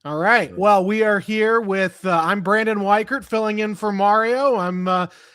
All right. Well, we are here with, I'm Brandon Weichert filling in for Mario. I'm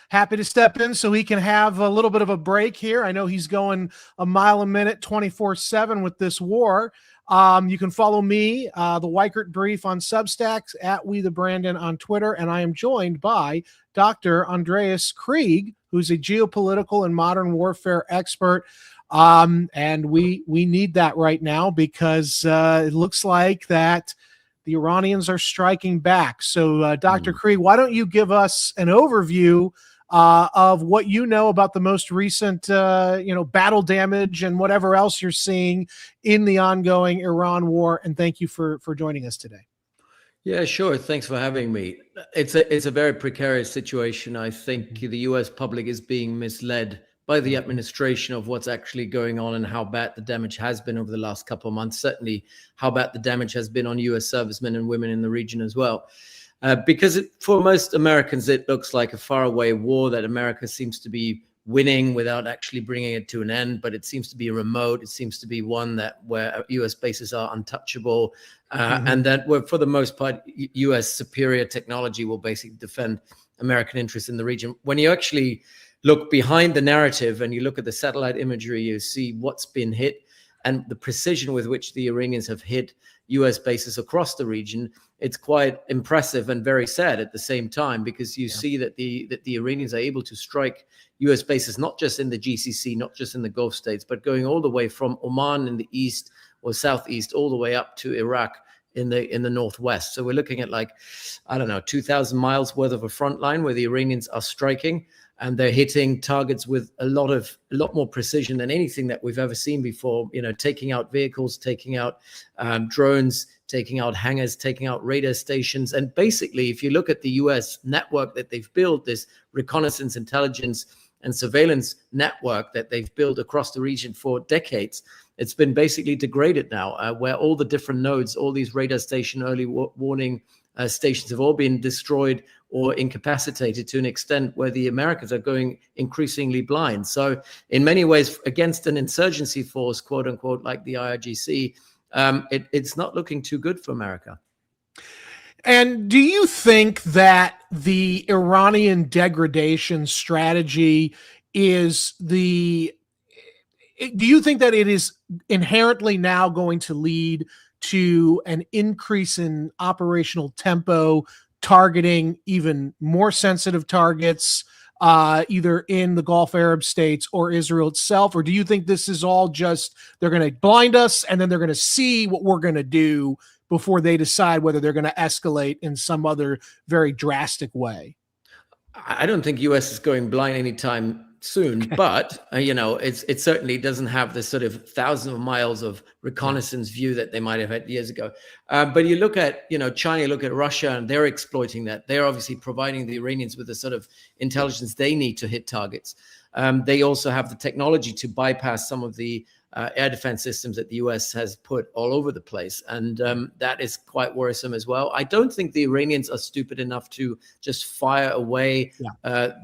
happy to step in so he can have a little bit of a break here. I know he's going a mile a minute, 24/7 with this war. You can follow me, the Weichert Brief on Substacks, at We the Brandon on Twitter. And I am joined by Dr. Andreas Krieg, who's a geopolitical and modern warfare expert. And we need that right now because it looks like that the Iranians are striking back. So, Dr. Krieg, why don't you give us an overview of what you know about the most recent, battle damage and whatever else you're seeing in the ongoing Iran war? And thank you for joining us today. Yeah, sure. Thanks for having me. It's a very precarious situation. I think the U.S. public is being misled by the administration of what's actually going on and how bad the damage has been over the last couple of months. Certainly how bad the damage has been on U.S. servicemen and women in the region as well. Because for most Americans, it looks like a faraway war that America seems to be winning without actually bringing it to an end. But it seems to be remote. It seems to be one where U.S. bases are untouchable. And that for the most part, U.S. superior technology will basically defend American interests in the region. When you actually look behind the narrative and you look at the satellite imagery, you see what's been hit and the precision with which the Iranians have hit U.S. bases across the region. It's quite impressive and very sad at the same time, because you see that the Iranians are able to strike U.S. bases, not just in the GCC, not just in the Gulf states, but going all the way from Oman in the east or southeast, all the way up to Iraq in the northwest. So we're looking at 2,000 miles worth of a front line where the Iranians are striking. And they're hitting targets with a lot more precision than anything that we've ever seen before. Taking out vehicles, taking out drones, taking out hangars, taking out radar stations. And basically, if you look at the U.S. network that they've built, this reconnaissance, intelligence, and surveillance network that they've built across the region for decades, it's been basically degraded now, where all the different nodes, all these radar station, early warning stations have all been destroyed or incapacitated to an extent where the Americans are going increasingly blind. So in many ways, against an insurgency force, quote unquote, like the IRGC, it's not looking too good for America. And do you think that the Iranian degradation strategy do you think that it is inherently now going to lead to an increase in operational tempo, targeting even more sensitive targets, either in the Gulf Arab states or Israel itself? Or do you think this is all just, they're going to blind us and then they're going to see what we're going to do before they decide whether they're going to escalate in some other very drastic way? I don't think U.S. is going blind anytime soon, but it certainly doesn't have the sort of thousands of miles of reconnaissance view that they might have had years ago. But you look at China, you look at Russia, and they're exploiting that. They're obviously providing the Iranians with the sort of intelligence they need to hit targets. They also have the technology to bypass some of the air defense systems that the U.S. has put all over the place. And that is quite worrisome as well. I don't think the Iranians are stupid enough to just fire away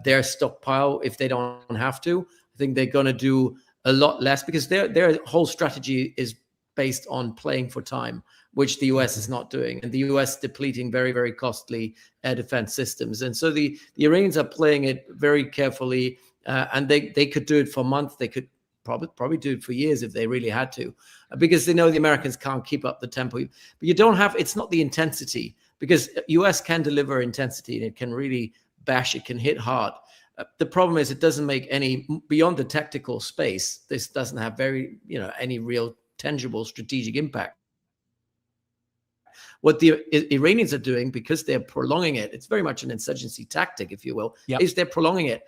their stockpile if they don't have to. I think they're going to do a lot less, because their whole strategy is based on playing for time, which the U.S. is not doing. And the U.S. depleting very, very costly air defense systems. And so the Iranians are playing it very carefully, and they could do it for months. They could probably do it for years if they really had to, because they know the Americans can't keep up the tempo. But you don't have, it's not the intensity, because US can deliver intensity and it can really bash, it can hit hard. The problem is it doesn't make any, beyond the tactical space, this doesn't have any real tangible strategic impact. What the Iranians are doing, because they're prolonging it, it's very much an insurgency tactic, if you will, is they're prolonging it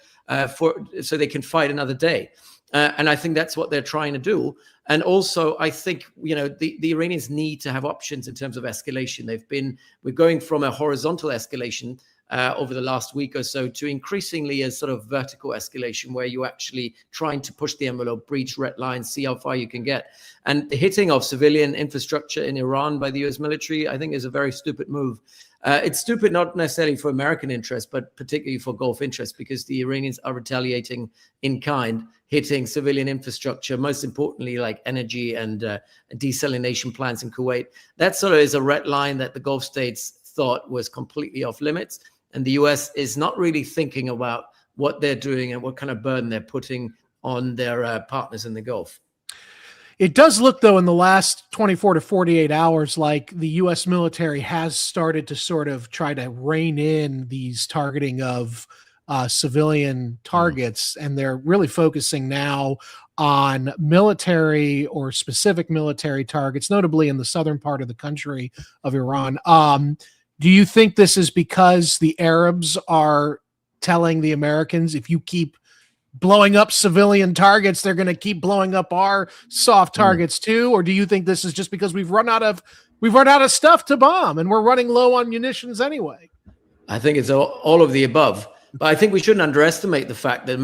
so they can fight another day. And I think that's what they're trying to do. And also, I think, the Iranians need to have options in terms of escalation. We're going from a horizontal escalation over the last week or so to increasingly a sort of vertical escalation where you're actually trying to push the envelope, breach red lines, see how far you can get. And the hitting of civilian infrastructure in Iran by the US military, I think, is a very stupid move. It's stupid not necessarily for American interests, but particularly for Gulf interests, because the Iranians are retaliating in kind, hitting civilian infrastructure, most importantly, like energy and desalination plants in Kuwait. That sort of is a red line that the Gulf states thought was completely off limits. And the US is not really thinking about what they're doing and what kind of burden they're putting on their partners in the Gulf. It does look, though, in the last 24 to 48 hours, like the U.S. military has started to sort of try to rein in these targeting of civilian targets, and they're really focusing now on military or specific military targets, notably in the southern part of the country of Iran. Do you think this is because the Arabs are telling the Americans, if you keep blowing up civilian targets, they're going to keep blowing up our soft targets too? Or do you think this is just because we've run out of stuff to bomb and we're running low on munitions anyway? I think it's all of the above. But I think we shouldn't underestimate the fact that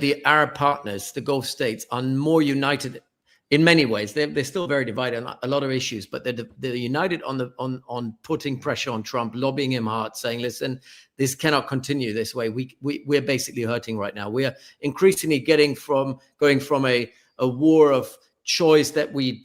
the Arab partners, the Gulf states, are more united in many ways. They're still very divided on a lot of issues, but they're united on putting pressure on Trump, lobbying him hard, saying, listen, this cannot continue this way. We're basically hurting right now. We are increasingly going from a war of choice that we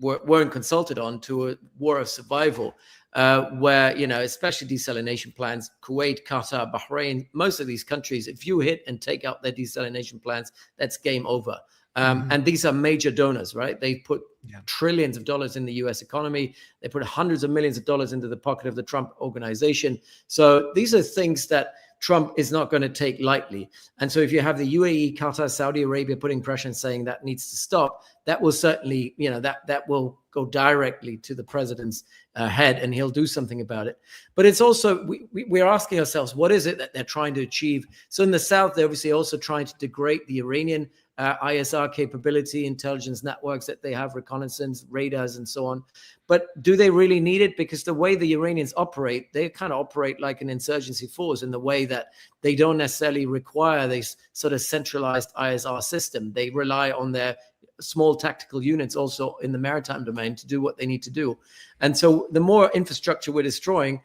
weren't consulted on to a war of survival. Where, especially desalination plants, Kuwait, Qatar, Bahrain, most of these countries, if you hit and take out their desalination plants, that's game over. And these are major donors, right? They put trillions of dollars in the US economy. They put hundreds of millions of dollars into the pocket of the Trump organization. So these are things that Trump is not going to take lightly. And so if you have the UAE, Qatar, Saudi Arabia putting pressure and saying that needs to stop, that will certainly, that will go directly to the president's head, and he'll do something about it. But it's also, we're asking ourselves, what is it that they're trying to achieve? So in the South, they're obviously also trying to degrade the Iranian ISR capability, intelligence networks that they have, reconnaissance, radars, and so on. But do they really need it? Because the way the Iranians operate, they kind of operate like an insurgency force in the way that they don't necessarily require this sort of centralized ISR system. They rely on their small tactical units also in the maritime domain to do what they need to do. And so the more infrastructure we're destroying,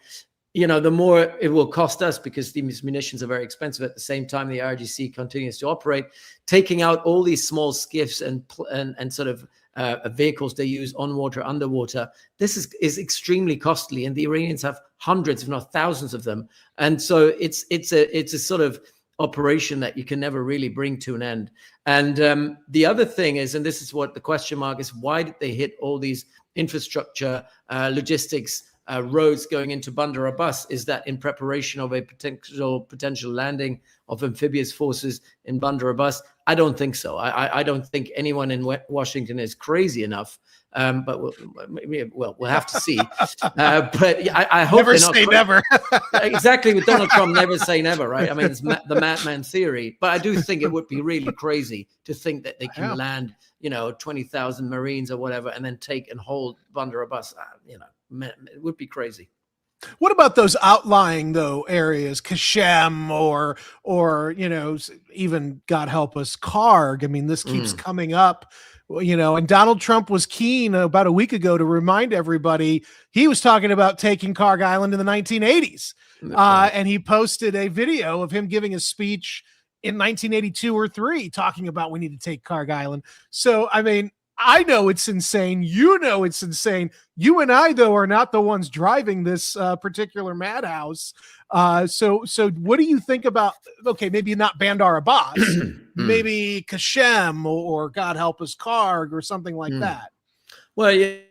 the more it will cost us, because these munitions are very expensive. At the same time, the IRGC continues to operate, taking out all these small skiffs and sort of vehicles they use on water, underwater. This is extremely costly, and the Iranians have hundreds, if not thousands, of them. And so it's a sort of operation that you can never really bring to an end. And the other thing is, and this is what the question mark is, why did they hit all these infrastructure, logistics, roads going into Bandar Abbas? Is that in preparation of a potential landing of amphibious forces in Bandar Abbas? I don't think so. I don't think anyone in Washington is crazy enough. But we'll have to see. But I hope never say never. Exactly, with Donald Trump, never say never, right? I mean, it's the madman theory. But I do think it would be really crazy to think that they can land, 20,000 Marines or whatever, and then take and hold Bandar Abbas. It would be crazy. What about those outlying areas, Kashem or even, God help us, Karg? I mean, this keeps coming up, and Donald Trump was keen about a week ago to remind everybody he was talking about taking Karg Island in the 1980s. And he posted a video of him giving a speech in 1982 or 3 talking about we need to take Karg Island. So, I mean, I know it's insane. It's insane. You and I, though, are not the ones driving this particular madhouse. So what do you think about, okay, maybe not Bandar Abbas, maybe Kashem or God help us, Karg or something like that? Well, you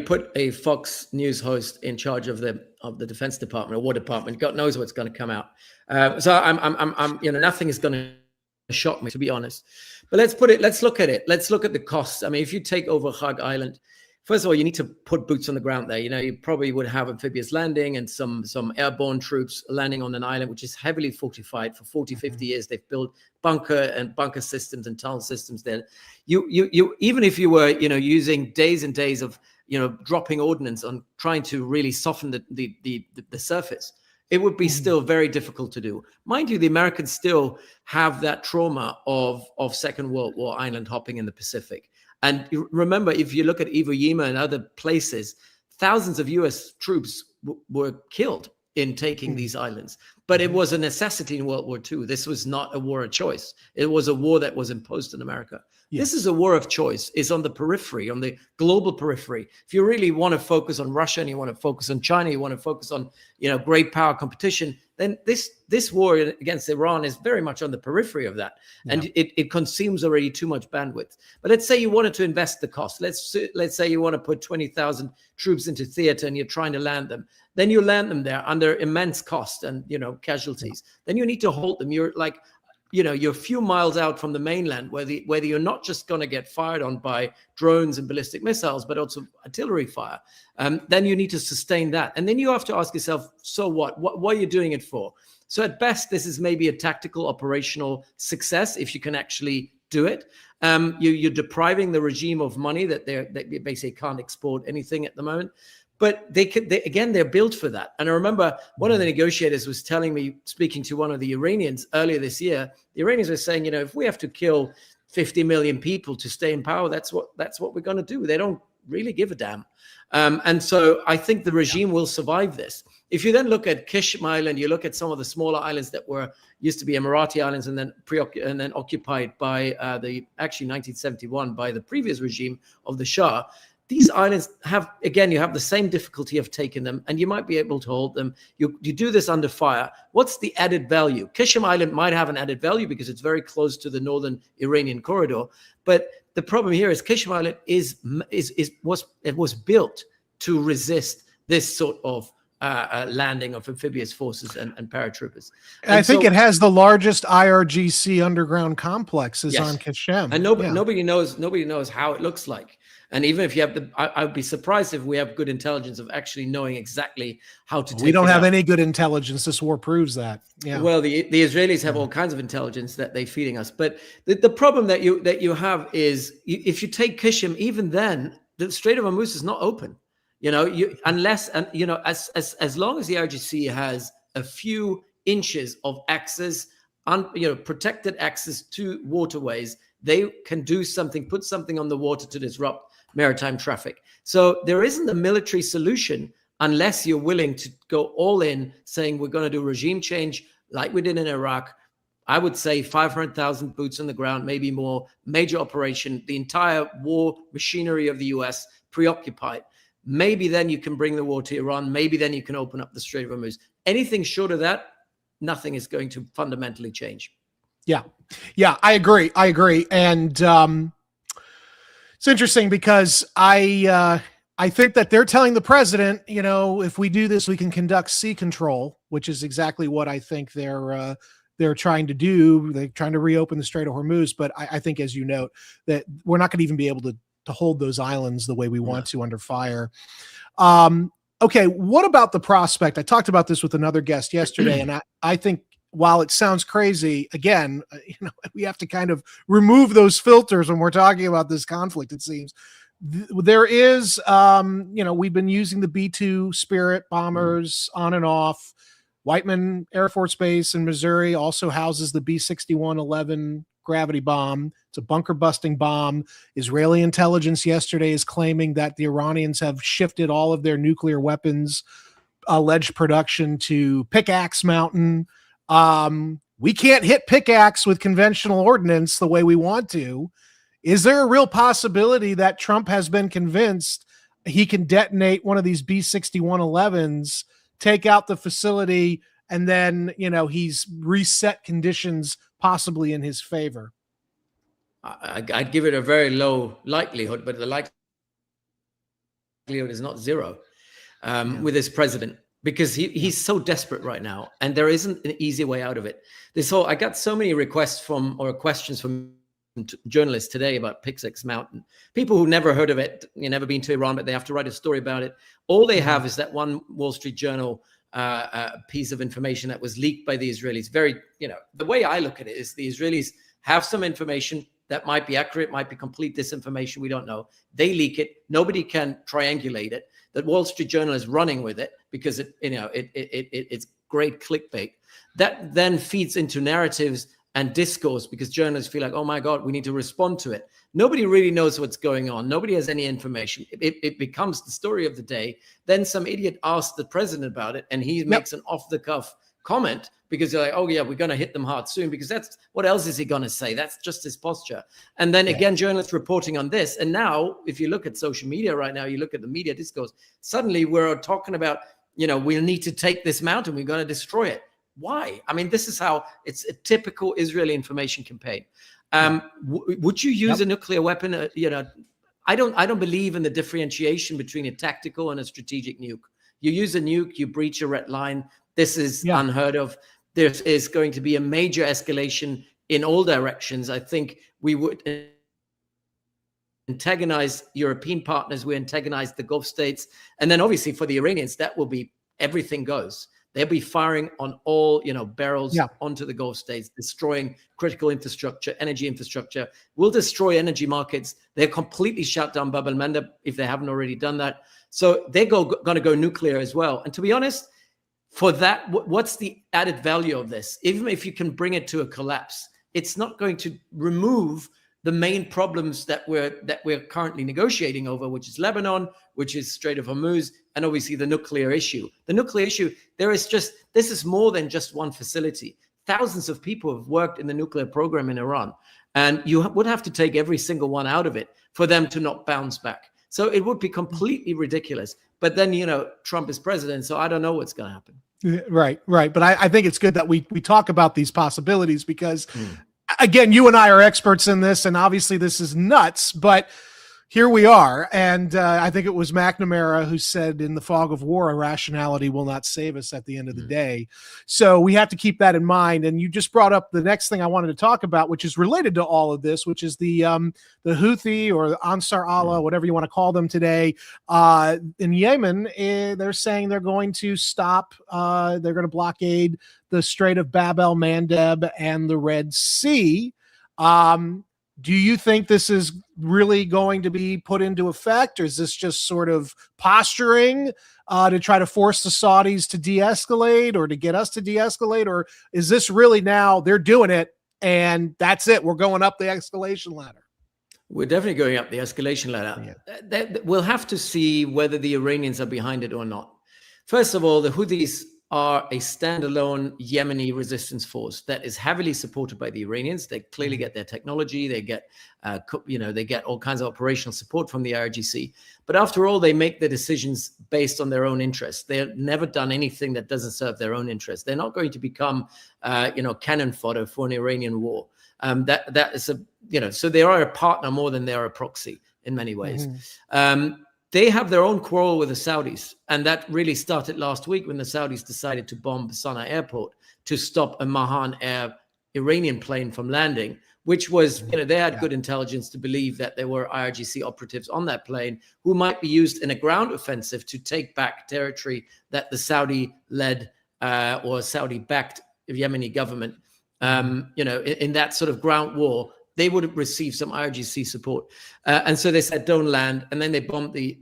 put a Fox News host in charge of the Defense Department or War Department. God knows what's going to come out. So I'm nothing is going to shock me, to be honest. But let's look at it. Let's look at the costs. I mean, if you take over Karg Island, first of all, you need to put boots on the ground there. You probably would have amphibious landing and some airborne troops landing on an island, which is heavily fortified. For 40, 50 years, they've built bunker systems and tunnel systems there. You even if you were, using days and days of dropping ordnance on trying to really soften the surface, it would be still very difficult to do. Mind you, the Americans still have that trauma of Second World War island hopping in the Pacific. And remember, if you look at Iwo Jima and other places, thousands of US troops were killed in taking these islands. But it was a necessity in World War II. This was not a war of choice. It was a war that was imposed on America. Yes. This is a war of choice. It's on the periphery, on the global periphery. If you really want to focus on Russia and you want to focus on China, you want to focus on, great power competition, then this war against Iran is very much on the periphery of that. Yeah. And it consumes already too much bandwidth. But let's say you wanted to invest the cost. Let's say you want to put 20,000 troops into theater and you're trying to land them. Then you land them there under immense cost and, casualties. Yeah. Then you need to hold them. You're like, you're a few miles out from the mainland whether you're not just going to get fired on by drones and ballistic missiles, but also artillery fire. Then you need to sustain that. And then you have to ask yourself, so what? What are you doing it for? So at best, this is maybe a tactical operational success if you can actually do it. You're depriving the regime of money that they basically can't export anything at the moment. But they're built for that. And I remember one of the negotiators was telling me, speaking to one of the Iranians earlier this year, the Iranians were saying, if we have to kill 50 million people to stay in power, that's what we're going to do. They don't really give a damn. And so I think the regime will survive this. If you then look at Qishm Island, you look at some of the smaller islands that used to be Emirati islands and then occupied by 1971 by the previous regime of the Shah. These islands you have the same difficulty of taking them, and you might be able to hold them. You do this under fire. What's the added value? Qishm Island might have an added value because it's very close to the northern Iranian corridor. But the problem here is Qishm Island was built to resist this sort of landing of amphibious forces and paratroopers. And I think it has the largest IRGC underground complexes on Qishm. And nobody knows how it looks like. And even if you have I would be surprised if we have good intelligence of actually knowing exactly how to take it. We don't have any good intelligence. This war proves that. Yeah. Well, the Israelis have all kinds of intelligence that they're feeding us. But the problem that you have is if you take Qishm, even then the Strait of Hormuz is not open. As long as the IRGC has a few inches of access, protected access to waterways, they can do something, put something on the water to disrupt maritime traffic. So there isn't a military solution unless you're willing to go all in, saying we're going to do regime change like we did in Iraq. I would say 500,000 boots on the ground, maybe more, major operation, the entire war machinery of the US preoccupied. Maybe then you can bring the war to Iran. Maybe then you can open up the Strait of Hormuz. Anything short of that, nothing is going to fundamentally change. Yeah, I agree. And it's interesting because I think that they're telling the president, if we do this, we can conduct sea control, which is exactly what I think they're trying to do. They're trying to reopen the Strait of Hormuz. But I think, as you note, that we're not going to even be able to hold those islands the way we want to under fire. Okay, what about the prospect? I talked about this with another guest yesterday, and I think while it sounds crazy, again, we have to kind of remove those filters when we're talking about this conflict. It seems there is, we've been using the B-2 Spirit bombers on and off. Whiteman Air Force Base in Missouri also houses the B-61-11 gravity bomb. It's a bunker-busting bomb. Israeli intelligence yesterday is claiming that the Iranians have shifted all of their nuclear weapons alleged production to Pickaxe Mountain. We can't hit Pickaxe with conventional ordnance the way we want to. Is there a real possibility that Trump has been convinced he can detonate one of these B-61-11s, take out the facility, and then, he's reset conditions possibly in his favor? I'd give it a very low likelihood, but the likelihood is not zero with this president, because he's so desperate right now, and there isn't an easy way out of it. I got so many requests questions from journalists today about Pickaxe Mountain. People who never heard of it, never been to Iran, but they have to write a story about it. All they have is that one Wall Street Journal piece of information that was leaked by the Israelis. The way I look at it is the Israelis have some information, that might be accurate, might be complete disinformation, we don't know. They leak it. Nobody can triangulate it. That Wall Street Journal is running with it because it's great clickbait. That then feeds into narratives and discourse because journalists feel like, oh my God, we need to respond to it. Nobody really knows what's going on. Nobody has any information. It becomes the story of the day. Then some idiot asks the president about it and he makes an off-the-cuff comment because they're like, oh yeah, we're going to hit them hard soon, because that's what else is he going to say? That's just his posture. And then again, journalists reporting on this. And now if you look at social media right now, you look at the media discourse, suddenly we're talking about, we'll need to take this mountain. We're going to destroy it. Why? I mean, this is how it's a typical Israeli information campaign. Would you use a nuclear weapon? I don't believe in the differentiation between a tactical and a strategic nuke. You use a nuke, you breach a red line. This is unheard of. There is going to be a major escalation in all directions. I think we would antagonize European partners. We antagonize the Gulf states. And then obviously for the Iranians, that will be everything goes. They'll be firing on all, barrels onto the Gulf states, destroying critical infrastructure, energy infrastructure. Will destroy energy markets. They're completely shut down Bab el-Mandeb if they haven't already done that. So they're going to go nuclear as well. And to be honest, for that, what's the added value of this? Even if you can bring it to a collapse, it's not going to remove the main problems that we're currently negotiating over, which is Lebanon, which is Strait of Hormuz, and obviously the nuclear issue. The nuclear issue, this is more than just one facility. Thousands of people have worked in the nuclear program in Iran, and you would have to take every single one out of it for them to not bounce back. So it would be completely ridiculous. But then, Trump is president, so I don't know what's going to happen. Right. But I think it's good that we talk about these possibilities because, again, you and I are experts in this, and obviously this is nuts, but here we are. And I think it was McNamara who said, in the fog of war, irrationality will not save us at the end of the day. So we have to keep that in mind. And you just brought up the next thing I wanted to talk about, which is related to all of this, which is the Houthi or the Ansar Allah, whatever you want to call them today, in Yemen. They're saying they're going to stop, they're going to blockade the Strait of Bab el-Mandeb and the Red Sea. Do you think this is really going to be put into effect, or is this just sort of posturing to try to force the Saudis to de-escalate or to get us to de-escalate? Or is this really now they're doing it and that's it? We're going up the escalation ladder. We're definitely going up the escalation ladder. We'll have to see whether the Iranians are behind it or not. First of all, the Houthis are a standalone Yemeni resistance force that is heavily supported by the Iranians. They clearly get their technology. They get, they get all kinds of operational support from the IRGC. But after all, they make their decisions based on their own interests. They've never done anything that doesn't serve their own interests. They're not going to become, cannon fodder for an Iranian war. That is so they are a partner more than they are a proxy in many ways. They have their own quarrel with the Saudis. And that really started last week when the Saudis decided to bomb Sana'a airport to stop a Mahan Air Iranian plane from landing, which was, they had good intelligence to believe that there were IRGC operatives on that plane who might be used in a ground offensive to take back territory that the Saudi-led or Saudi-backed Yemeni government, in that sort of ground war, they would have received some IRGC support. And so they said, don't land. And then they bombed the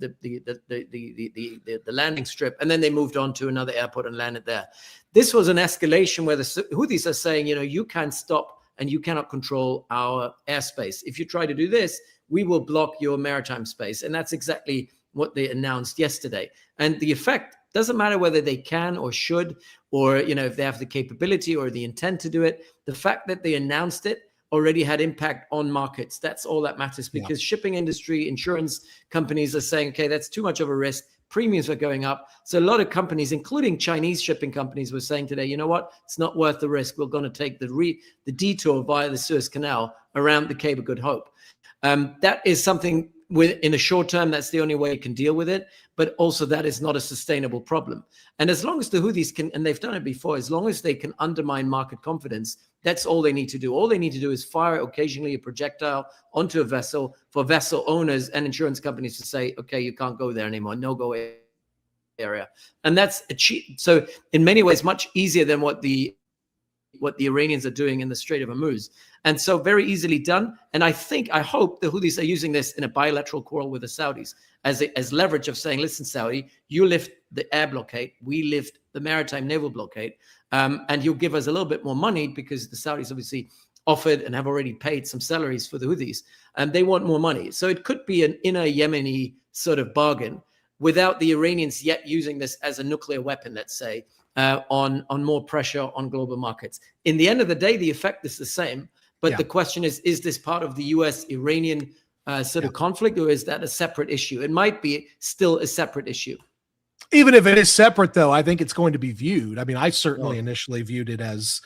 landing strip. And then they moved on to another airport and landed there. This was an escalation where the Houthis are saying, you can't stop and you cannot control our airspace. If you try to do this, we will block your maritime space. And that's exactly what they announced yesterday. And the effect doesn't matter whether they can or should, or, if they have the capability or the intent to do it. The fact that they announced it already had impact on markets. That's all that matters, because shipping industry, insurance companies are saying, okay, that's too much of a risk. Premiums are going up. So a lot of companies, including Chinese shipping companies, were saying today, you know what? It's not worth the risk. We're going to take the detour via the Suez Canal around the Cape of Good Hope. That is something in the short term, that's the only way you can deal with it. But also that is not a sustainable problem. And as long as the Houthis can, and they've done it before, as long as they can undermine market confidence, that's all they need to do. All they need to do is fire occasionally a projectile onto a vessel for vessel owners and insurance companies to say, okay, you can't go there anymore, no-go area. And that's so in many ways much easier than what the what the Iranians are doing in the Strait of Hormuz. And so very easily done. And I hope the Houthis are using this in a bilateral quarrel with the Saudis as leverage of saying, listen, Saudi, you lift the air blockade, we lift the maritime naval blockade, and you'll give us a little bit more money because the Saudis obviously offered and have already paid some salaries for the Houthis, and they want more money. So it could be an inner Yemeni sort of bargain without the Iranians yet using this as a nuclear weapon, let's say, on more pressure on global markets. In the end of the day, the effect is the same. But the question is this part of the US-Iranian sort of conflict, or is that a separate issue? It might be still a separate issue. Even if it is separate, though, I think it's going to be viewed. I mean, I certainly initially viewed it as,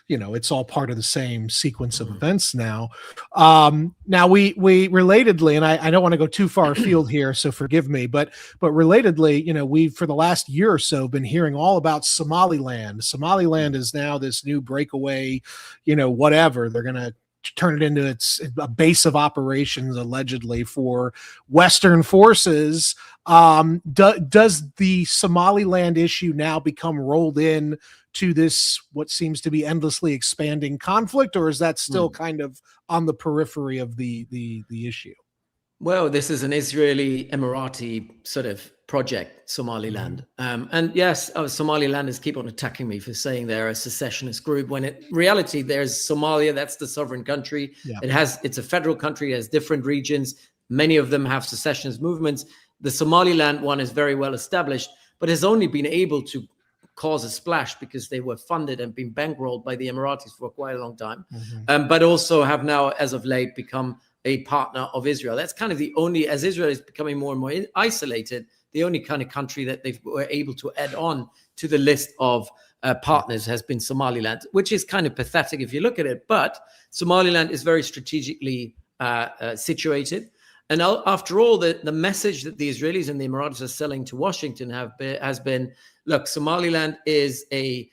it's all part of the same sequence of events now. Now we relatedly, and I don't want to go too far afield here, so forgive me, but relatedly, we've for the last year or so been hearing all about Somaliland. Somaliland is now this new breakaway, whatever. They're going to turn it into a base of operations allegedly for Western forces. Does the Somaliland issue now become rolled in to this, what seems to be endlessly expanding conflict, or is that still kind of on the periphery of the issue? Well, this is an Israeli Emirati sort of project, Somaliland. And yes, Somalilanders keep on attacking me for saying they're a secessionist group, when in reality there's Somalia, that's the sovereign country. It's a federal country, it has different regions. Many of them have secessionist movements. The Somaliland one is very well established, but has only been able to cause a splash because they were funded and been bankrolled by the Emiratis for quite a long time, but also have now, as of late, become a partner of Israel. That's kind of the only, as Israel is becoming more and more isolated, the only kind of country that they were able to add on to the list of partners has been Somaliland, which is kind of pathetic if you look at it. But Somaliland is very strategically situated. And after all, the message that the Israelis and the Emiratis are selling to Washington has been, look, Somaliland is a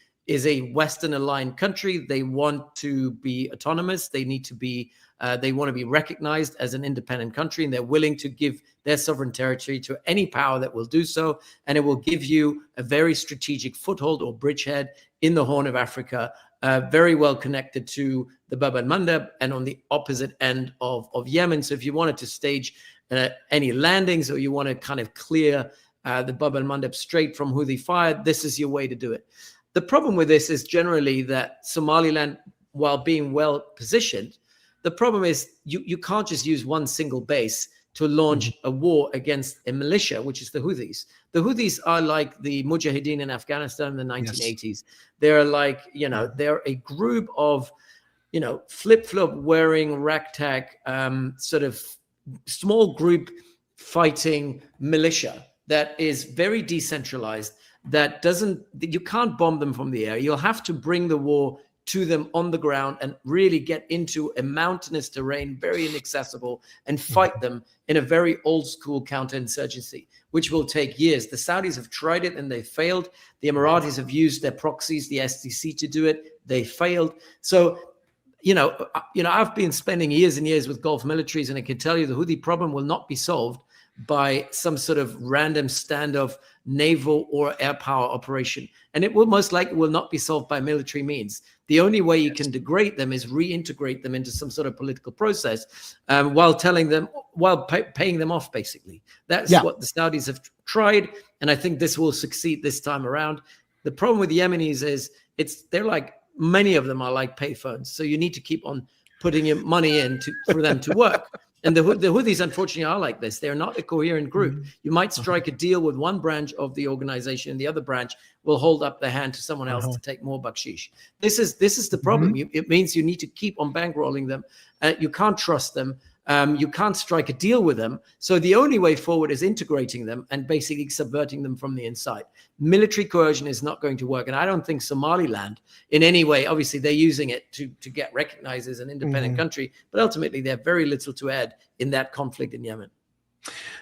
Western aligned country. They want to be autonomous. They need to be, they want to be recognized as an independent country, and they're willing to give their sovereign territory to any power that will do so. And it will give you a very strategic foothold or bridgehead in the Horn of Africa, very well connected to the Bab el-Mandeb and on the opposite end of Yemen. So if you wanted to stage any landings, or you want to kind of clear the Bab el-Mandeb Strait from Houthi fire, this is your way to do it. The problem with this is generally that Somaliland, while being well positioned, the problem is you can't just use one single base to launch a war against a militia, which is the Houthis. The Houthis are like the Mujahideen in Afghanistan in the 1980s. Yes. They're like, they're a group of, flip-flop wearing ragtag, sort of small group fighting militia that is very decentralized, you can't bomb them from the air. You'll have to bring the war to them on the ground and really get into a mountainous terrain, very inaccessible, and fight them in a very old school counterinsurgency, which will take years. The Saudis have tried it and they failed. The Emiratis have used their proxies, the SDC, to do it. They failed. So, I've been spending years and years with Gulf militaries, and I can tell you the Houthi problem will not be solved by some sort of random standoff naval or air power operation. And it will most likely will not be solved by military means. The only way you can degrade them is reintegrate them into some sort of political process, while paying them off, basically. That's what the Saudis have tried. And I think this will succeed this time around. The problem with the Yemenis is they're like, many of them are like payphones. So you need to keep on putting your money in for them to work. And the Houthis, unfortunately, are like this. They're not a coherent group. You might strike a deal with one branch of the organization, and the other branch will hold up their hand to someone else to take more bakshish. This is the problem. It means you need to keep on bankrolling them. You can't trust them. You can't strike a deal with them. So the only way forward is integrating them and basically subverting them from the inside. Military coercion is not going to work. And I don't think Somaliland in any way, obviously they're using it to get recognized as an independent country, but ultimately they have very little to add in that conflict in Yemen.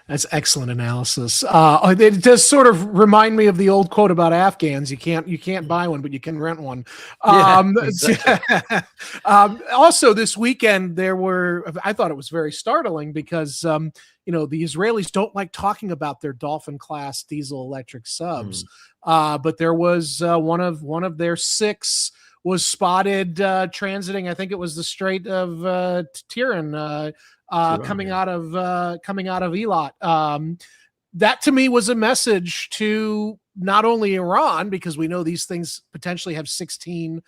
That's excellent analysis. It does sort of remind me of the old quote about Afghans: "You can't buy one, but you can rent one." Exactly. Also, this weekend I thought it was very startling because the Israelis don't like talking about their Dolphin-class diesel-electric subs, but there was one of their 6 was spotted transiting. I think it was the Strait of Tehran, coming out of Eilat. That to me was a message to not only Iran, because we know these things potentially have 16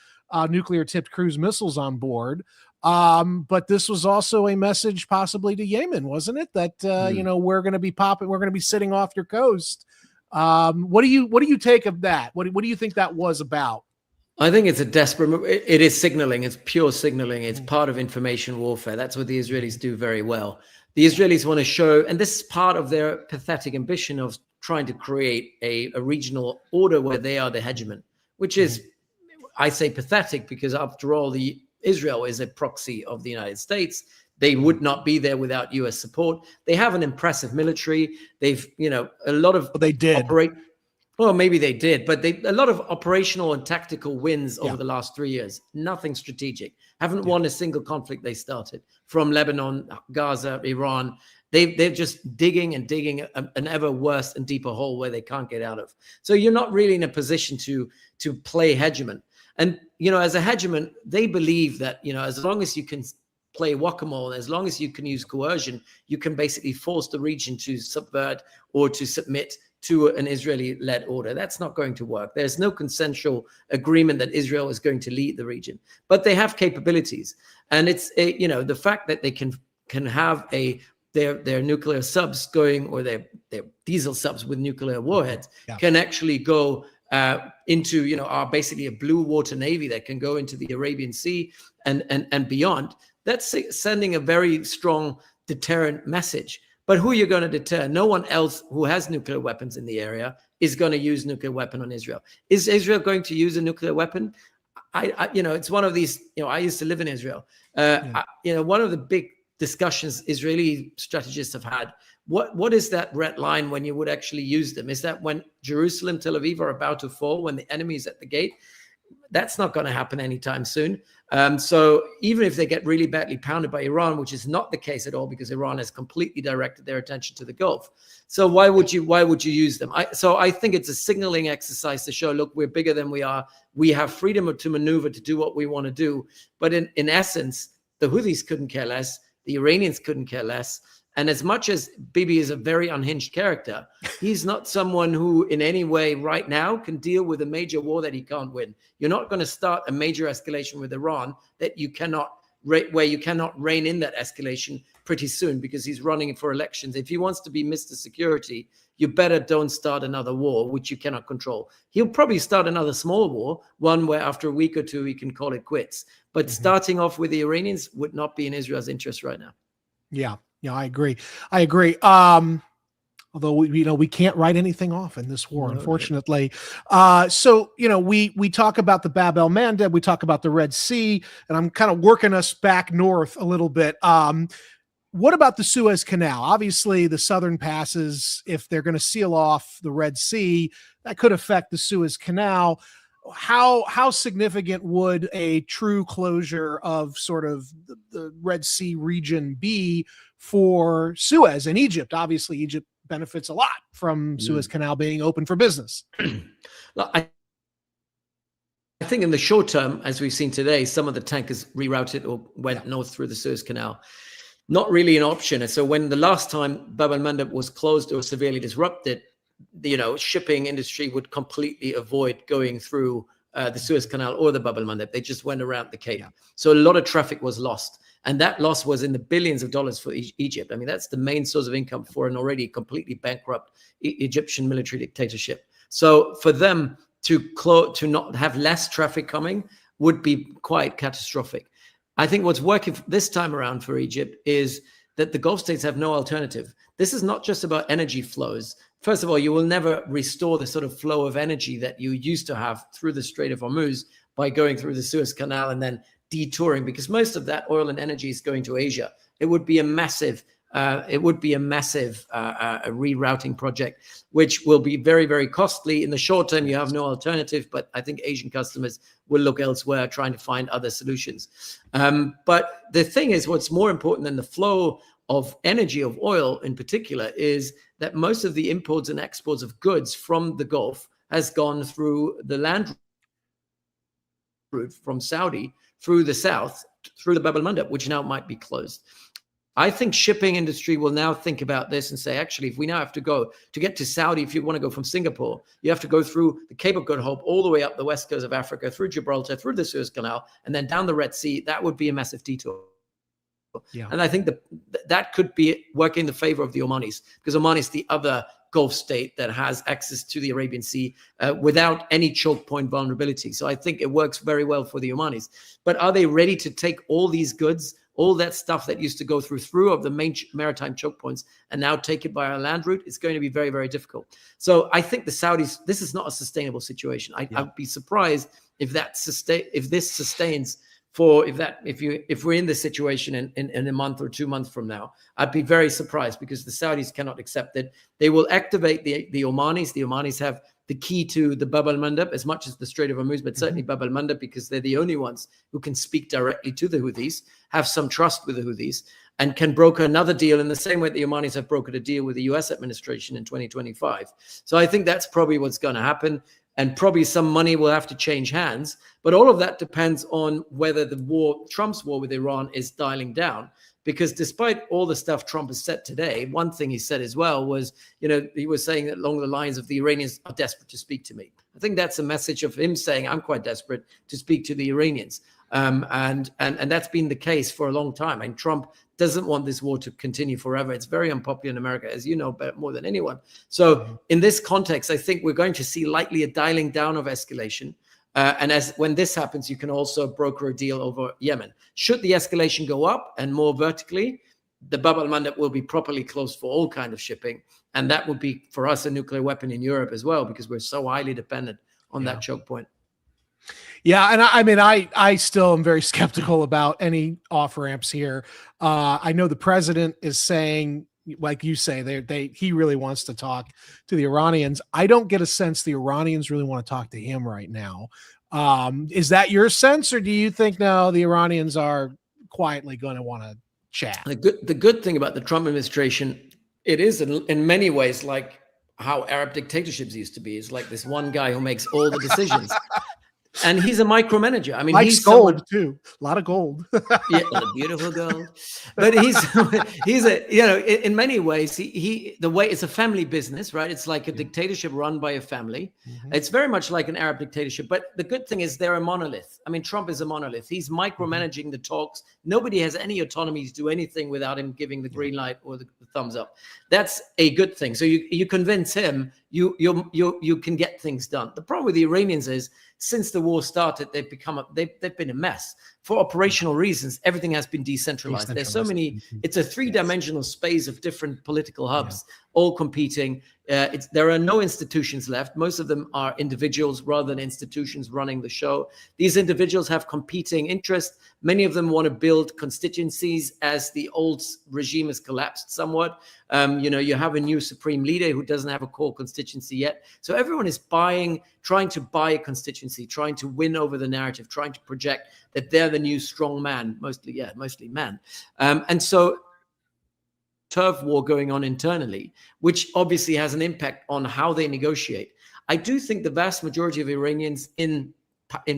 nuclear tipped cruise missiles on board. But this was also a message possibly to Yemen, wasn't it? That, we're going to be we're going to be sitting off your coast. What do you take of that? What do you think that was about? I think it's a desperate move. It is signaling. It's pure signaling. It's part of information warfare. That's what the Israelis do very well. The Israelis want to show, and this is part of their pathetic ambition of trying to create a regional order where they are the hegemon, which is, I say pathetic because after all, Israel is a proxy of the United States. They would not be there without U.S. support. They have an impressive military. They've, a lot of they did. Well, maybe they did, but a lot of operational and tactical wins over the last 3 years. Nothing strategic. Haven't won a single conflict they started, from Lebanon, Gaza, Iran. They're just digging and digging an ever worse and deeper hole where they can't get out of. So you're not really in a position to play hegemon. And, as a hegemon, they believe that, as long as you can play whack-a-mole, as long as you can use coercion, you can basically force the region to subvert or to submit to an Israeli-led order. That's not going to work. There's no consensual agreement that Israel is going to lead the region, but they have capabilities. And it's, the fact that they can have their nuclear subs going, or their diesel subs with nuclear warheads can actually go into, are basically a blue water navy that can go into the Arabian Sea and beyond. That's sending a very strong deterrent message. But who are you going to deter? No one else who has nuclear weapons in the area is going to use nuclear weapon on Israel. Is Israel going to use a nuclear weapon? It's one of these, I used to live in Israel. One of the big discussions Israeli strategists have had, what is that red line when you would actually use them? Is that when Jerusalem, Tel Aviv are about to fall, when the enemy is at the gate? That's not going to happen anytime soon. So even if they get really badly pounded by Iran, which is not the case at all, because Iran has completely directed their attention to the Gulf. So why would you use them? I think it's a signaling exercise to show, look, we're bigger than we are. We have freedom to maneuver to do what we want to do. But in essence, the Houthis couldn't care less. The Iranians couldn't care less. And as much as Bibi is a very unhinged character, he's not someone who in any way right now can deal with a major war that he can't win. You're not going to start a major escalation with Iran where you cannot rein in that escalation pretty soon, because he's running for elections. If he wants to be Mr. Security, you better don't start another war, which you cannot control. He'll probably start another small war, one where after a week or two he can call it quits. But starting off with the Iranians would not be in Israel's interest right now. Yeah, I agree. Although we can't write anything off in this war, unfortunately. So we talk about the Bab el Mandeb, we talk about the Red Sea, and I'm kind of working us back north a little bit. What about the Suez Canal? Obviously, the southern passes, if they're going to seal off the Red Sea, that could affect the Suez Canal. How significant would a true closure of sort of the Red Sea region be for Suez and Egypt? Obviously, Egypt benefits a lot from Suez Canal being open for business. I think in the short term, as we've seen today, some of the tankers rerouted or went north through the Suez Canal. Not really an option. And so when the last time Bab el-Mandeb was closed or severely disrupted, shipping industry would completely avoid going through the Suez Canal or the Bab el-Mandeb. They just went around the Cape. So a lot of traffic was lost. And that loss was in the billions of dollars for Egypt. I mean, that's the main source of income for an already completely bankrupt Egyptian military dictatorship. So for them to not have less traffic coming would be quite catastrophic. I think what's working this time around for Egypt is that the Gulf states have no alternative. This is not just about energy flows. First of all, you will never restore the sort of flow of energy that you used to have through the Strait of Hormuz by going through the Suez Canal and then detouring, because most of that oil and energy is going to Asia. It would be a massive rerouting project, which will be very, very costly. In the short term, you have no alternative, but I think Asian customers will look elsewhere, trying to find other solutions. But the thing is, what's more important than the flow of energy, of oil in particular, is that most of the imports and exports of goods from the Gulf has gone through the land route from Saudi through the south, through the Bab el-Mandeb, which now might be closed. I think shipping industry will now think about this and say, actually, if we now have to go to get to Saudi, if you want to go from Singapore, you have to go through the Cape of Good Hope, all the way up the west coast of Africa, through Gibraltar, through the Suez Canal, and then down the Red Sea. That would be a massive detour. Yeah. And I think that could be working in the favor of the Omanis, because Oman is the other Gulf state that has access to the Arabian Sea without any choke point vulnerability. So I think it works very well for the Omanis. But are they ready to take all these goods, all that stuff that used to go through of the main maritime choke points, and now take it by a land route? It's going to be very, very difficult. So I think the Saudis, this is not a sustainable situation. I'd be surprised if this sustains for if we're in this situation in a month or 2 months from now. I'd be very surprised, because the Saudis cannot accept it. They will activate the Omanis. The Omanis have the key to the Bab el-Mandeb as much as the Strait of Hormuz, but certainly Bab el-Mandeb, because they're the only ones who can speak directly to the Houthis, have some trust with the Houthis, and can broker another deal in the same way the Omanis have brokered a deal with the US administration in 2025. So I think that's probably what's going to happen. And probably some money will have to change hands. But all of that depends on whether Trump's war with Iran is dialing down. Because despite all the stuff Trump has said today, one thing he said as well was, he was saying that along the lines of the Iranians are desperate to speak to me. I think that's a message of him saying, I'm quite desperate to speak to the Iranians. And that's been the case for a long time. And Trump doesn't want this war to continue forever. It's very unpopular in America, as you know, more than anyone. So in this context, I think we're going to see likely a dialing down of escalation. And when this happens, you can also broker a deal over Yemen. Should the escalation go up and more vertically, the Bab el-Mandeb will be properly closed for all kind of shipping. And that would be, for us, a nuclear weapon in Europe as well, because we're so highly dependent on that choke point. Yeah, and I mean, I still am very skeptical about any off ramps here. I know the president is saying, like you say, he really wants to talk to the Iranians. I don't get a sense the Iranians really want to talk to him right now. Is that your sense, or do you think now the Iranians are quietly going to want to chat? The good thing about the Trump administration, it is in many ways like how Arab dictatorships used to be. It's like this one guy who makes all the decisions. And he's a micromanager. I mean, he's gold too. A lot of gold. Yeah, a beautiful gold. But he's in many ways, the way it's a family business, right? It's like a dictatorship run by a family. It's very much like an Arab dictatorship. But the good thing is they're a monolith. I mean, Trump is a monolith. He's micromanaging the talks. Nobody has any autonomy to do anything without him giving the green light or the thumbs up. That's a good thing. So you convince him, you can get things done. The problem with the Iranians is, since the war started, they've been a mess. For operational reasons, everything has been decentralized. There's so many, it's a three-dimensional space of different political hubs, all competing. There are no institutions left. Most of them are individuals rather than institutions running the show. These individuals have competing interests. Many of them want to build constituencies as the old regime has collapsed somewhat. You have a new supreme leader who doesn't have a core constituency yet. So everyone is trying to buy a constituency, trying to win over the narrative, trying to project that they're the new strong man, mostly man. And so turf war going on internally, which obviously has an impact on how they negotiate. I do think the vast majority of Iranians in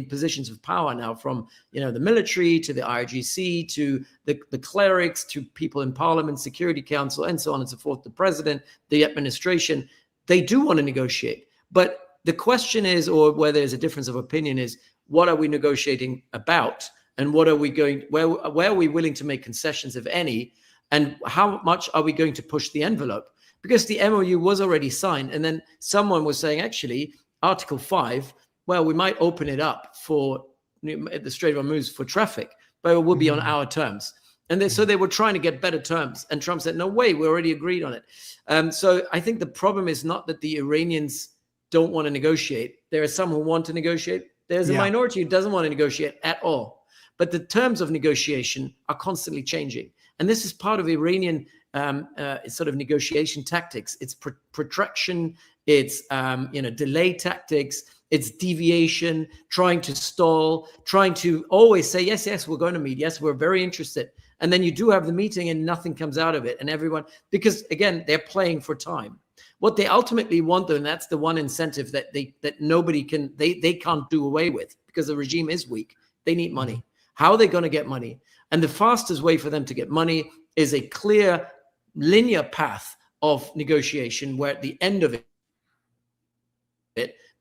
positions of power now, from the military to the IRGC to the clerics to people in parliament, Security Council, and so on and so forth, the president, the administration, they do want to negotiate. But the question is, or where there's a difference of opinion, is what are we negotiating about, and what are we where are we willing to make concessions, if any, and how much are we going to push the envelope? Because the MOU was already signed, and then someone was saying, actually, Article 5, well, we might open it up for the Strait of Hormuz for traffic, but it will be on our terms. And so they were trying to get better terms. And Trump said, no way, we already agreed on it. So I think the problem is not that the Iranians don't want to negotiate. There are some who want to negotiate. There's a minority who doesn't want to negotiate at all. But the terms of negotiation are constantly changing. And this is part of Iranian sort of negotiation tactics. It's protraction, it's delay tactics, it's deviation, trying to stall, trying to always say, yes, we're going to meet. Yes, we're very interested. And then you do have the meeting and nothing comes out of it. And everyone, because again, they're playing for time. What they ultimately want, though, and that's the one incentive that nobody can, they can't do away with, because the regime is weak. They need money. How are they going to get money? And the fastest way for them to get money is a clear linear path of negotiation, where at the end of it,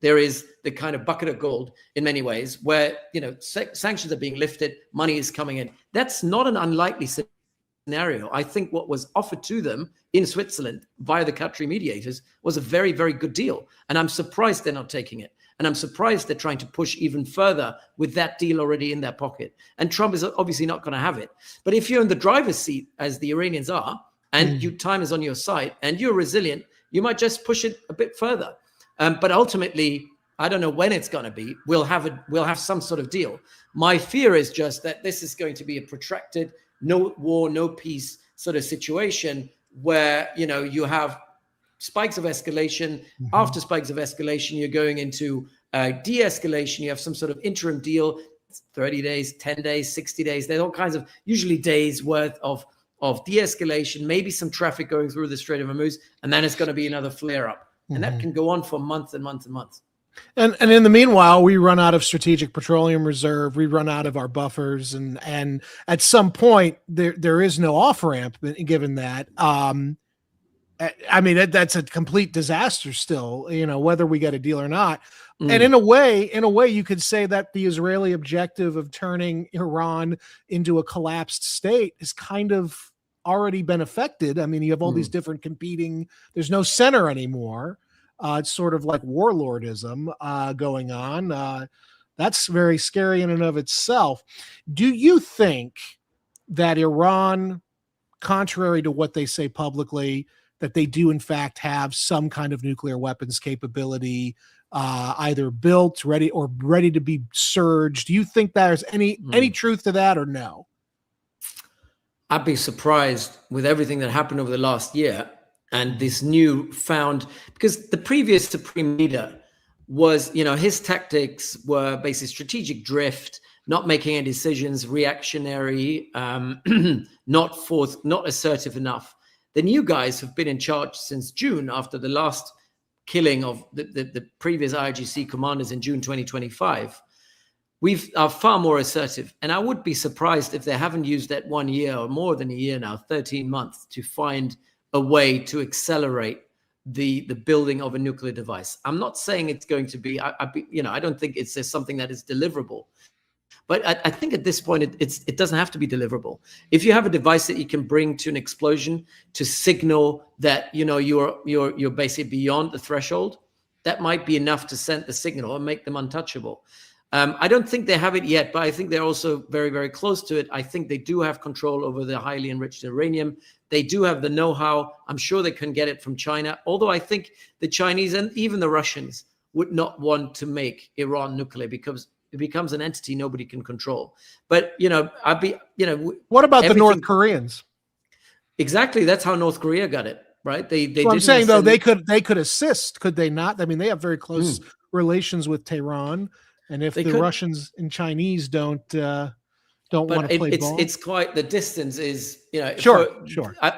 there is the kind of bucket of gold in many ways, where, you know, sanctions are being lifted, money is coming in. That's not an unlikely scenario. I think what was offered to them in Switzerland via the Qatari mediators was a very, very good deal. And I'm surprised they're not taking it. And I'm surprised they're trying to push even further with that deal already in their pocket. And Trump is obviously not going to have it. But if you're in the driver's seat, as the Iranians are, and time is on your side, and you're resilient, you might just push it a bit further. But ultimately, I don't know when it's going to be. We'll have some sort of deal. My fear is just that this is going to be a protracted, no war, no peace sort of situation, where, you know, you have spikes of escalation. After spikes of escalation, you're going into de-escalation. You have some sort of interim deal, 30 days, 10 days, 60 days. There's all kinds of usually days worth of de-escalation, maybe some traffic going through the Strait of Hormuz, and then it's going to be another flare-up. And that can go on for months and months and months. And in the meanwhile, we run out of strategic petroleum reserve. We run out of our buffers, and at some point there is no off ramp. Given that, I mean that's a complete disaster. Still, you know, whether we get a deal or not. And in a way, you could say that the Israeli objective of turning Iran into a collapsed state is kind of already been affected. I mean, you have all these different competing. There's no center anymore. It's sort of like warlordism going on. That's very scary in and of itself. Do you think that Iran, contrary to what they say publicly, that they do in fact have some kind of nuclear weapons capability, either built, ready to be surged? Do you think there's any truth to that, or no? I'd be surprised with everything that happened over the last year. And this new found, because the previous supreme leader was, you know, his tactics were basically strategic drift, not making any decisions, reactionary, not assertive enough. The new guys have been in charge since June, after the last killing of the previous IRGC commanders in June 2025. We are far more assertive. And I would be surprised if they haven't used that 1 year, or more than a year now, 13 months, to find a way to accelerate the building of a nuclear device. I'm not saying it's going to be, I don't think it's something that is deliverable. But I think at this point, it doesn't have to be deliverable. If you have a device that you can bring to an explosion to signal that, you know, you're basically beyond the threshold, that might be enough to send the signal and make them untouchable. I don't think they have it yet, but I think they're also very, very close to it. I think they do have control over the highly enriched uranium. They do have the know-how. I'm sure they can get it from China, although I think the Chinese and even the Russians would not want to make Iran nuclear, because it becomes an entity nobody can control. But, you know, what about the North Koreans? Exactly. That's how North Korea got it, right? So I'm saying, though, they could assist, could they not? I mean, they have very close relations with Tehran. And if the Russians and Chinese don't want to play ball, it's quite, the distance is, you know. Sure.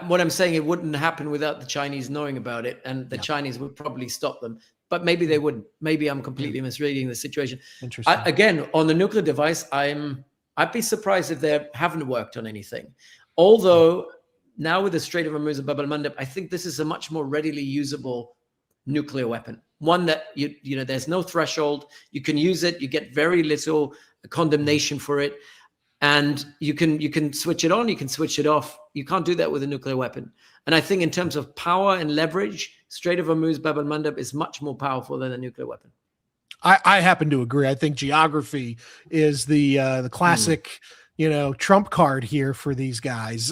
What I'm saying, it wouldn't happen without the Chinese knowing about it, and the Chinese would probably stop them. But maybe they wouldn't. Maybe I'm completely misreading the situation. Interesting. Again, on the nuclear device, I'd be surprised if they haven't worked on anything. Although now with the Strait of Hormuz and Bab el-Mandeb, I think this is a much more readily usable nuclear weapon. One that you know, there's no threshold. You can use it. You get very little condemnation for it, and you can switch it on. You can switch it off. You can't do that with a nuclear weapon. And I think in terms of power and leverage, Strait of Hormuz, Bab el-Mandeb is much more powerful than a nuclear weapon. I happen to agree. I think geography is the classic, you know, trump card here for these guys.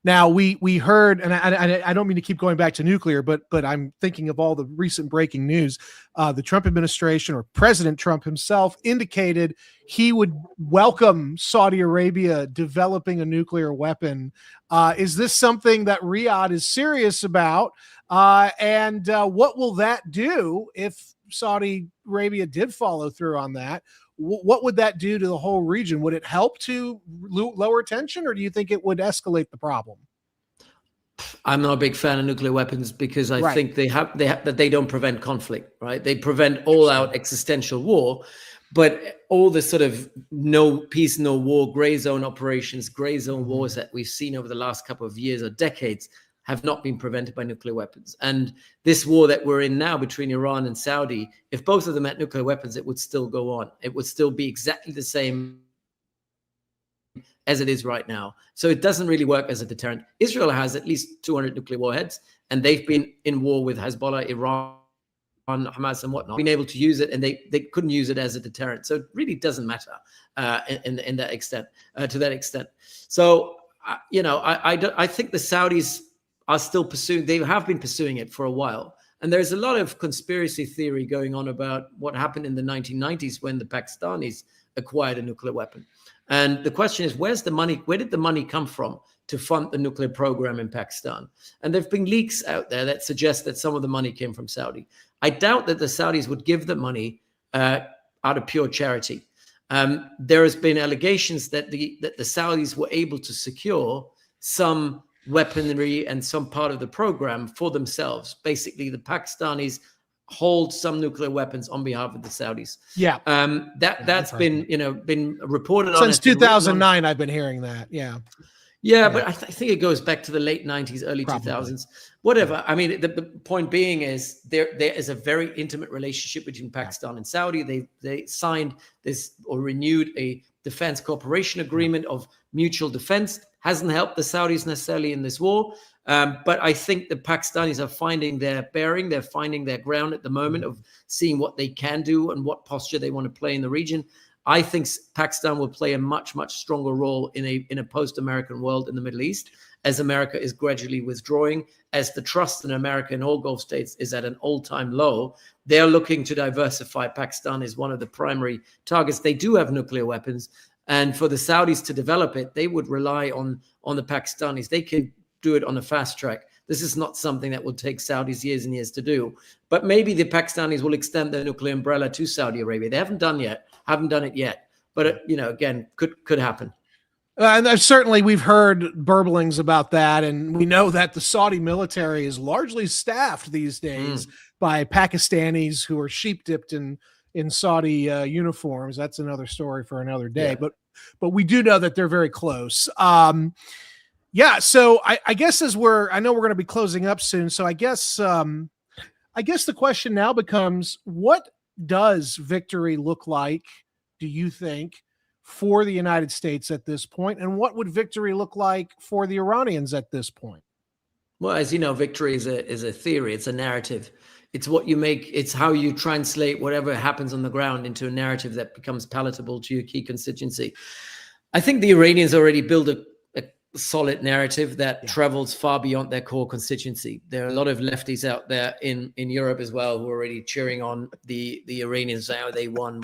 Now we heard, and I don't mean to keep going back to nuclear, but I'm thinking of all the recent breaking news. The Trump administration, or President Trump himself, indicated he would welcome Saudi Arabia developing a nuclear weapon. Is this something that Riyadh is serious about? And what will that do if Saudi Arabia did follow through on that? What would that do to the whole region? Would it help to lower tension, or do you think it would escalate the problem? I'm not a big fan of nuclear weapons, because I think they don't prevent conflict, right? They prevent all-out existential war. But all the sort of no peace, no war, gray zone operations, gray zone wars that we've seen over the last couple of years or decades have not been prevented by nuclear weapons. And this war that we're in now between Iran and Saudi, if both of them had nuclear weapons, it would still go on. It would still be exactly the same as it is right now. So it doesn't really work as a deterrent. Israel has at least 200 nuclear warheads, and they've been in war with Hezbollah, Iran, Hamas and whatnot, been able to use it, and they couldn't use it as a deterrent. So it really doesn't matter in that extent, to that extent. So, I think the Saudis are still pursuing, they have been pursuing it for a while. And there's a lot of conspiracy theory going on about what happened in the 1990s when the Pakistanis acquired a nuclear weapon. And the question is, where's the money? Where did the money come from to fund the nuclear program in Pakistan? And there've been leaks out there that suggest that some of the money came from Saudi. I doubt that the Saudis would give the money out of pure charity. There has been allegations that the Saudis were able to secure some weaponry and some part of the program for themselves. Basically, the Pakistanis hold some nuclear weapons on behalf of the Saudis. Yeah. That's been reported on since 2009. I've been hearing that. Yeah. Yeah, but I think it goes back to the late 90s, early 2000s, whatever. I mean, the point being is there is a very intimate relationship between Pakistan and Saudi. They signed this or renewed a defense cooperation agreement of mutual defense. Hasn't helped the Saudis necessarily in this war. But I think the Pakistanis are finding their bearing. They're finding their ground at the moment of seeing what they can do and what posture they want to play in the region. I think Pakistan will play a much, much stronger role in a post-American world in the Middle East as America is gradually withdrawing, as the trust in America in all Gulf states is at an all-time low. They're looking to diversify. Pakistan is one of the primary targets. They do have nuclear weapons. And for the Saudis to develop it, they would rely on the Pakistanis. They can do it on a fast track. This is not something that will take Saudis years and years to do. But maybe the Pakistanis will extend their nuclear umbrella to Saudi Arabia. They haven't done it yet. But, again, could happen. And certainly we've heard burblings about that. And we know that the Saudi military is largely staffed these days by Pakistanis who are sheep dipped in Saudi uniforms. That's another story for another day. Yeah. But we do know that they're very close. So I guess I know we're going to be closing up soon. So I guess the question now becomes, what does victory look like, do you think, for the United States at this point? And what would victory look like for the Iranians at this point? Well, as you know, victory is a theory. It's a narrative. It's what you make. It's how you translate whatever happens on the ground into a narrative that becomes palatable to your key constituency. I think the Iranians already built a solid narrative that travels far beyond their core constituency. There are a lot of lefties out there in Europe as well who are already cheering on the Iranians. How they won.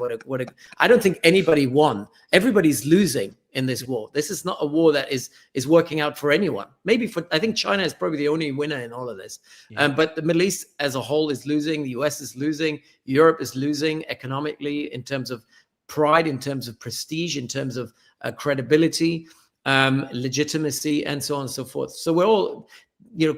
I don't think anybody won. Everybody's losing in this war. This is not a war that is working out for anyone. I think China is probably the only winner in all of this. But the Middle East as a whole is losing. The US is losing. Europe is losing economically in terms of pride, in terms of prestige, in terms of credibility, legitimacy, and so on and so forth. So we're all,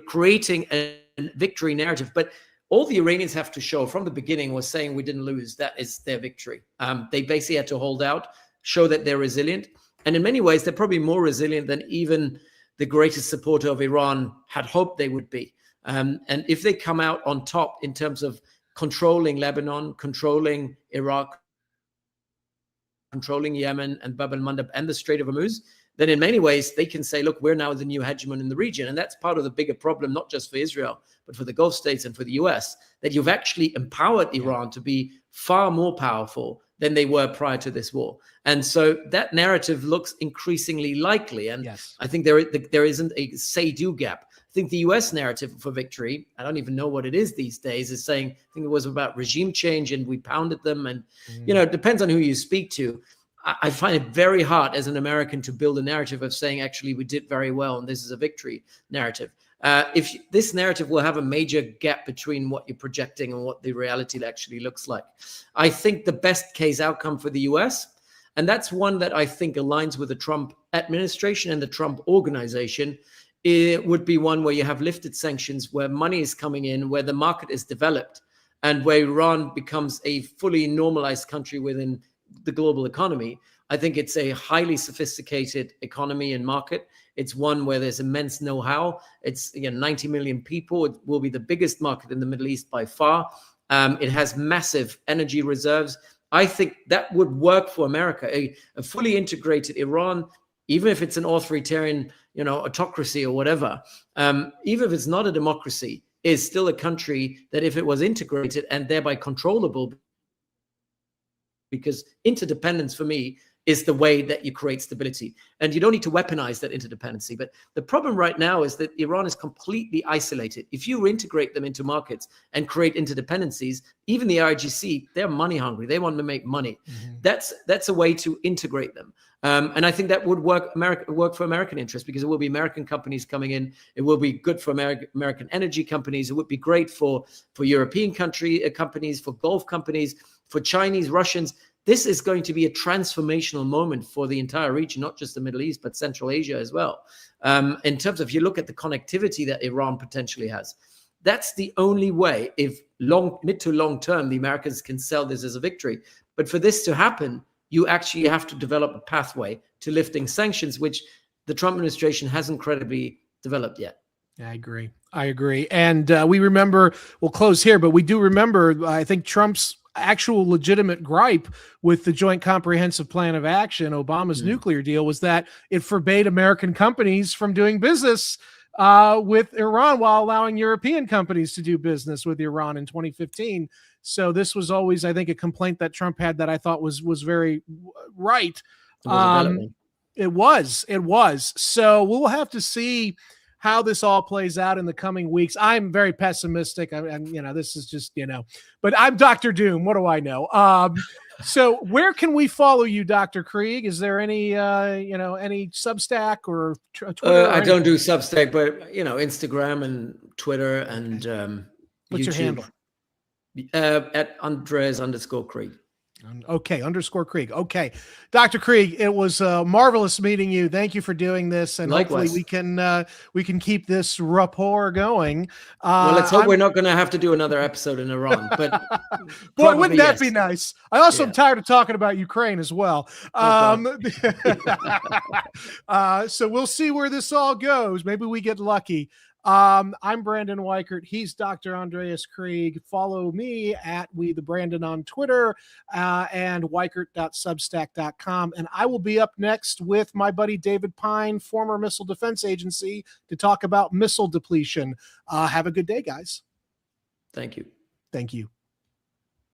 creating a victory narrative. But all the Iranians have to show from the beginning was saying we didn't lose. That is their victory. They basically had to hold out, show that they're resilient. And in many ways, they're probably more resilient than even the greatest supporter of Iran had hoped they would be. And if they come out on top in terms of controlling Lebanon, controlling Iraq, controlling Yemen and Bab al-Mandab and the Strait of Hormuz, then in many ways they can say, look, we're now the new hegemon in the region. And that's part of the bigger problem, not just for Israel, but for the Gulf states and for the US, that you've actually empowered Iran to be far more powerful than they were prior to this war. And so that narrative looks increasingly likely. And I think there isn't a say-do gap. I think the US narrative for victory, I don't even know what it is these days, is saying, I think it was about regime change and we pounded them. And, it depends on who you speak to. I find it very hard as an American to build a narrative of saying, actually, we did very well and this is a victory narrative. If this narrative will have a major gap between what you're projecting and what the reality actually looks like. I think the best case outcome for the US, and that's one that I think aligns with the Trump administration and the Trump organization, it would be one where you have lifted sanctions, where money is coming in, where the market is developed, and where Iran becomes a fully normalized country within the global economy. I think it's a highly sophisticated economy and market. It's one where there's immense know-how. It's 90 million people. It will be the biggest market in the Middle East by far. It has massive energy reserves. I think that would work for America. A fully integrated Iran, even if it's an authoritarian, autocracy or whatever, even if it's not a democracy, is still a country that, if it was integrated and thereby controllable, because interdependence for me is the way that you create stability. And you don't need to weaponize that interdependency. But the problem right now is that Iran is completely isolated. If you integrate them into markets and create interdependencies, even the IGC, they're money hungry. They want to make money. That's a way to integrate them. And I think that would work for American interests, because it will be American companies coming in. It will be good for American energy companies. It would be great for European companies, for Gulf companies, for Chinese, Russians. This is going to be a transformational moment for the entire region, not just the Middle East, but Central Asia as well. In terms of, you look at the connectivity that Iran potentially has, that's the only way, if mid to long term, the Americans can sell this as a victory. But for this to happen, you actually have to develop a pathway to lifting sanctions, which the Trump administration hasn't credibly developed yet. I agree. And we remember, we'll close here, but we do remember, I think, Trump's actual legitimate gripe with the Joint Comprehensive Plan of Action, Obama's nuclear deal, was that it forbade American companies from doing business with Iran while allowing European companies to do business with Iran in 2015. So this was always, I think, a complaint that Trump had that I thought was very right. It was. So we'll have to see how this all plays out in the coming weeks. I'm very pessimistic. This is just, but I'm Dr. Doom. What do I know? So where can we follow you, Dr. Krieg? Is there any, any Substack or Twitter? I don't do Substack, but, Instagram and Twitter and What's YouTube. your handle? At Andreas_Krieg. Okay, _Krieg. Okay, Dr. Krieg, it was marvelous meeting you. Thank you for doing this, and likewise. Hopefully we can keep this rapport going. Well, let's hope we're not going to have to do another episode in Iran. But boy, wouldn't that be nice? I also am tired of talking about Ukraine as well. So we'll see where this all goes. Maybe we get lucky. I'm Brandon Weichert. He's Dr. Andreas Krieg. Follow me at WeTheBrandon on Twitter and weichert.substack.com. And I will be up next with my buddy David Pine, former Missile Defense Agency, to talk about missile depletion. Have a good day, guys. Thank you. Thank you.